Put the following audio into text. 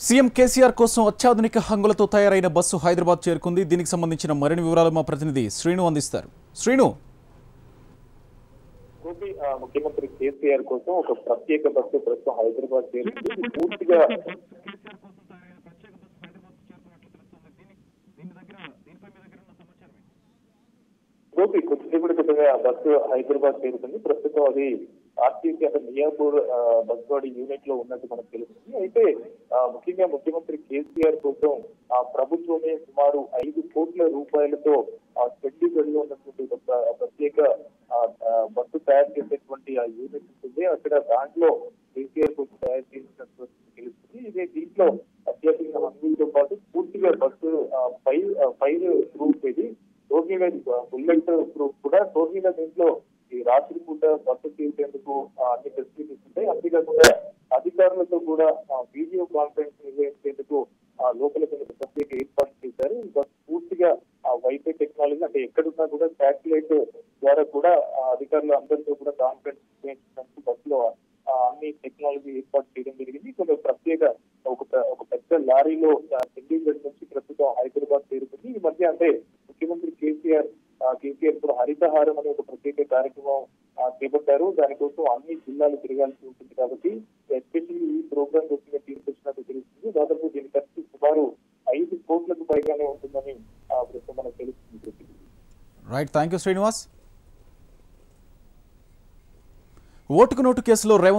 CM KCR కోసం అత్యాధునిక హంగులతో తయారైన బస్సు హైదరాబాద్ చేరుకుంది. దీనికి సంబంధించిన మరిన్ని వివరాలు మా ప్రతినిధి శ్రీను అందిస్తారు. శ్రీను, ముఖ్యమంత్రి కేసీఆర్ కోసం ఒక ప్రత్యేక బస్సు ప్రస్తుతం హైదరాబాద్ చేరుకుంది. పూర్తిగా కొద్దిసేపటి క్రితమే ఆ బస్సు హైదరాబాద్ చేరుకుంది. ప్రస్తుతం అది ఆర్టీసీ అంటే మియాపూర్ బస్వాడి యూనిట్ లో ఉన్నట్టు మనకు తెలుస్తుంది. అయితే ముఖ్యంగా ముఖ్యమంత్రి కేసీఆర్ కోసం ఆ ప్రభుత్వమే సుమారు 5 కోట్ల రూపాయలతో చండీగఢ్ లో ఉన్నటువంటి ప్రత్యేక బస్సు తయారు చేసేటువంటి ఆ యూనిట్ ఉంటుంది. అక్కడ దాంట్లో కేసీఆర్ కోసం తయారు చేసినట్టు తెలుస్తుంది. ఇదే దీంట్లో అత్యాధునిక హంగులతో పాటు పూర్తిగా బస్సు ఫైర్ ప్రూఫ్ ఇది బుల్లెట్ ప్రూఫ్ కూడా టోర్నీలో దీంట్లో ఈ రాత్రి పూట బస్సు తీసేందుకు అన్ని ఫెసిలిటీస్ ఉంటాయి. అంతేకాకుండా అధికారులతో కూడా వీడియో కాన్ఫరెన్స్ నిర్వహించేందుకు లోపల ప్రత్యేక ఏర్పాటు చేశారు. బస్సు పూర్తిగా వైఫై టెక్నాలజీ అంటే ఎక్కడున్నా కూడా శాటిలైట్ ద్వారా కూడా అధికారులు అందరితో కూడా కాన్ఫరెన్స్ నిర్వహించినందుకు బస్సులో అన్ని టెక్నాలజీ ఏర్పాటు చేయడం జరిగింది. కొంత ప్రత్యేక ఒక పెద్ద లారీలో చండీగఢ్ నుంచి ప్రస్తుతం హైదరాబాద్ చేరుకుంది. ఈ మధ్య అంటే ముఖ్యమంత్రి కేసీఆర్ ఇప్పుడు హరితహారం అనే ఒక ప్రత్యేక కార్యక్రమం చేపట్టారు. దానికోసం అన్ని జిల్లాలు తిరగాల్సి ఉంటుంది కాబట్టి ఎస్పెషల్లీ ఈ ప్రోగ్రామ్ వచ్చిన తీసుకొచ్చినట్టు తెలుస్తుంది. దాదాపు దీని ఖర్చు సుమారు 5 కోట్లకు పైగానే ఉంటుందని ప్రస్తుతం మనకు తెలుస్తుంది. Right, thank you Srinivas. ఓటుకు నోటు కేసులో రేవంత్